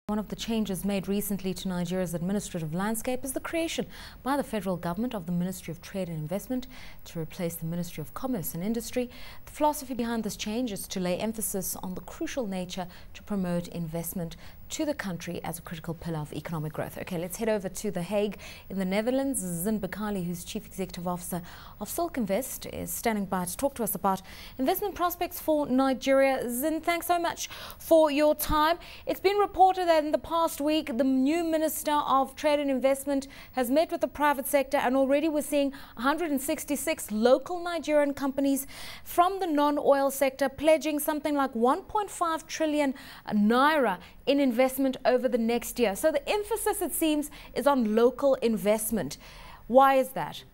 One of the changes made recently to Nigeria's administrative landscape is the creation by the federal government of the Ministry of Trade and Investment to replace the Ministry of Commerce and Industry. The philosophy behind this change is to lay emphasis on the crucial nature to promote investment to the country as a critical pillar of economic growth. Okay, let's head over to The Hague in the Netherlands. Zin Bekkali, who's Chief Executive Officer of Silk Invest, is standing by to talk to us about investment prospects for Nigeria. Zin, thanks so much for your time. It's been reported that in the past week, the new Minister of Trade and Investment has met with the private sector, and already we're seeing 166 local Nigerian companies from the non-oil sector pledging something like 1.5 trillion naira in investment over the next year. So the emphasis, it seems, is on local investment. Why is that?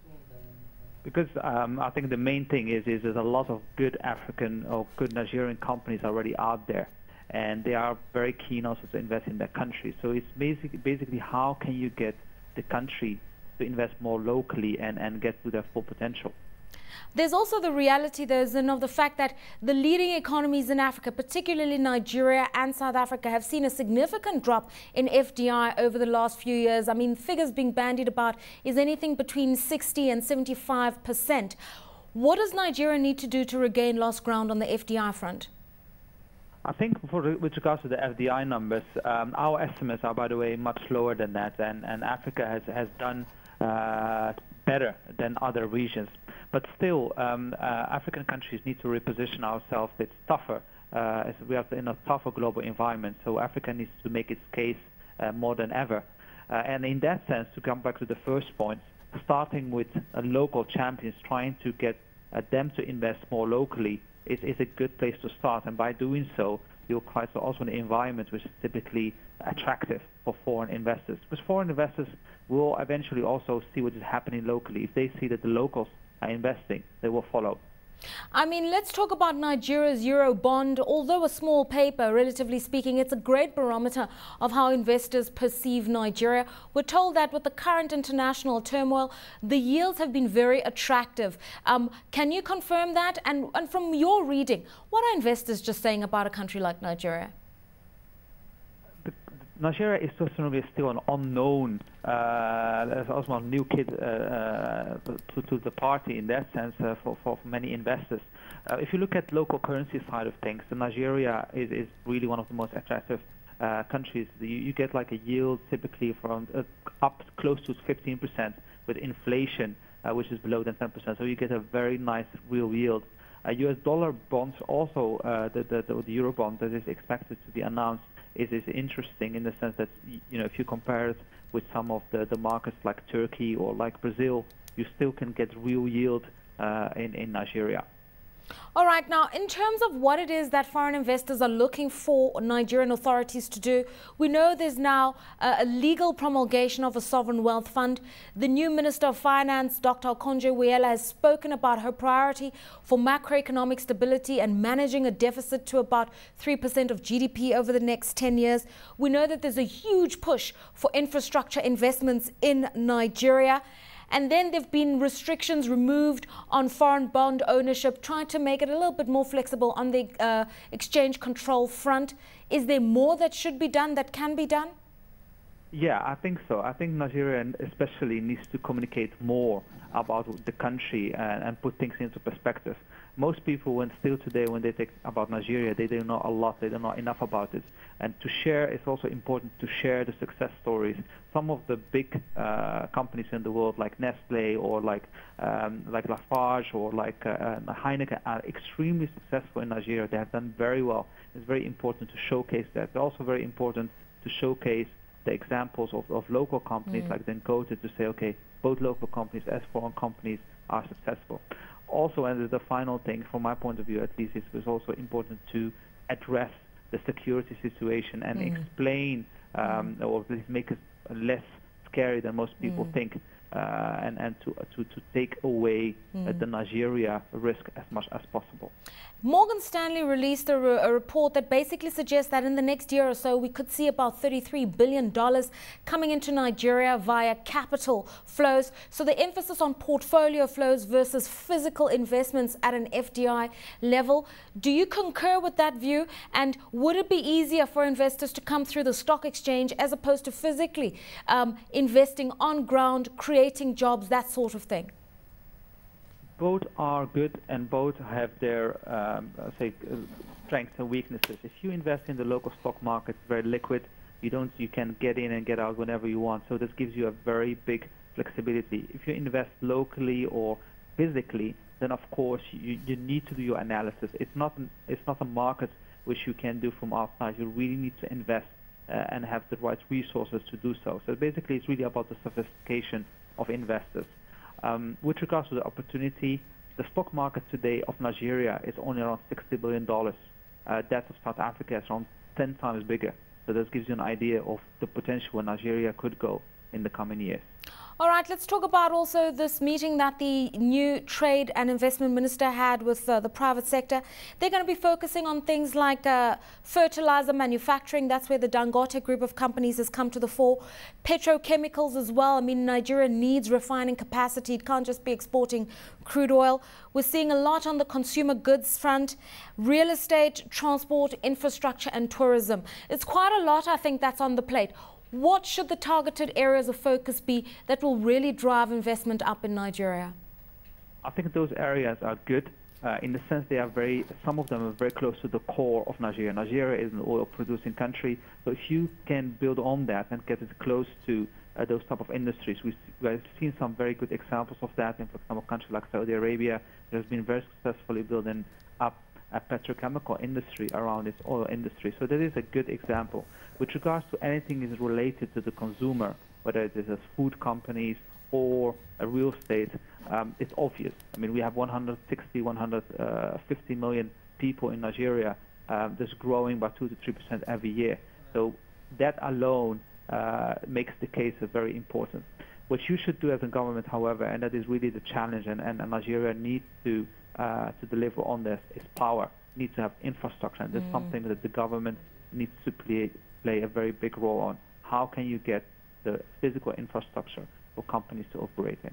Because I think the main thing is there's a lot of good African or good Nigerian companies already out there, and they are very keen also to invest in their country. So it's basically how can you get the country to invest more locally and get to their full potential. There's also the reality, though, Zin, of the fact that the leading economies in Africa, particularly Nigeria and South Africa, have seen a significant drop in FDI over the last few years. I mean, figures being bandied about is anything between 60 and 75%. What does Nigeria need to do to regain lost ground on the FDI front? I think with regards to the FDI numbers, our estimates are, by the way, much lower than that, and Africa has done better than other regions. But still, African countries need to reposition ourselves. It's tougher. As we are in a tougher global environment, so Africa needs to make its case more than ever. And in that sense, to come back to the first point, starting with local champions, trying to get them to invest more locally is a good place to start. And by doing so, you'll create also an environment which is typically attractive for foreign investors. Because foreign investors will eventually also see what is happening locally. If they see that the locals are investing, they will follow. I mean, let's talk about Nigeria's Euro bond. Although a small paper, relatively speaking, it's a great barometer of how investors perceive Nigeria. We're told that with the current international turmoil, the yields have been very attractive. Can you confirm that? And from your reading, what are investors just saying about a country like Nigeria? Nigeria is certainly still an unknown, there's also a new kid to the party in that sense for many investors. If you look at local currency side of things, Nigeria is really one of the most attractive countries. You get like a yield typically from up close to 15% with inflation, which is below than 10%. So you get a very nice real yield. US dollar bonds also, the Euro bond that is expected to be announced, is interesting in the sense that, you know, if you compare it with some of the markets like Turkey or like Brazil, you still can get real yield in Nigeria. All right, now in terms of what it is that foreign investors are looking for Nigerian authorities to do, we know there's now a legal promulgation of a sovereign wealth fund. The new Minister of Finance, Dr. Okonjo-Iweala, has spoken about her priority for macroeconomic stability and managing a deficit to about 3% of GDP over the next 10 years. We know that there's a huge push for infrastructure investments in Nigeria. And then there have been restrictions removed on foreign bond ownership, trying to make it a little bit more flexible on the exchange control front. Is there more that should be done, that can be done? Yeah, I think so. I think Nigeria especially needs to communicate more about the country and put things into perspective. Most people, when they think about Nigeria, they don't know a lot, they don't know enough about it. And to share, it's also important to share the success stories. Some of the big companies in the world, like Nestle or like Lafarge or like Heineken, are extremely successful in Nigeria. They have done very well. It's very important to showcase that. It's also very important to showcase the examples of local companies like Dangote, to say, okay, both local companies as foreign companies are successful. Also, and the final thing, from my point of view at least, it was also important to address the security situation and explain, or at least make it less scary than most people think. and to take away the Nigeria risk as much as possible. Morgan Stanley released a report that basically suggests that in the next year or so we could see about $33 billion coming into Nigeria via capital flows. So the emphasis on portfolio flows versus physical investments at an FDI level. Do you concur with that view? And would it be easier for investors to come through the stock exchange as opposed to physically investing on ground, creating jobs, that sort of thing? Both are good and both have their strengths and weaknesses. If you invest in the local stock market, it's very liquid. You can get in and get out whenever you want. So this gives you a very big flexibility. If you invest locally or physically, then of course you need to do your analysis. It's not a market which you can do from outside. You really need to invest and have the right resources to do so. So basically, it's really about the sophistication of investors. With regards to the opportunity, the stock market today of Nigeria is only around $60 billion. That of South Africa is around 10 times bigger. So this gives you an idea of the potential where Nigeria could go in the coming years. All right, let's talk about also this meeting that the new Trade and Investment Minister had with the private sector. They're going to be focusing on things like fertilizer manufacturing. That's where the Dangote group of companies has come to the fore. Petrochemicals as well. I mean, Nigeria needs refining capacity. It can't just be exporting crude oil. We're seeing a lot on the consumer goods front, real estate, transport, infrastructure and tourism. It's quite a lot, I think, that's on the plate. What should the targeted areas of focus be that will really drive investment up in Nigeria? I think those areas are good in the sense some of them are very close to the core of Nigeria. Nigeria is an oil-producing country, so if you can build on that and get it close to those type of industries, we've seen some very good examples of that. In, for example, a country like Saudi Arabia that has been very successfully building up a petrochemical industry around its oil industry. So that is a good example. With regards to anything that is related to the consumer, whether it is food companies or real estate, it's obvious. I mean, we have 150 million people in Nigeria that's growing by 2 to 3% every year. So that alone makes the case very important. What you should do as a government, however, and that is really the challenge, and Nigeria needs to deliver on this, is power. Needs to have infrastructure, and that's something that the government needs to play a very big role on. How can you get the physical infrastructure for companies to operate in?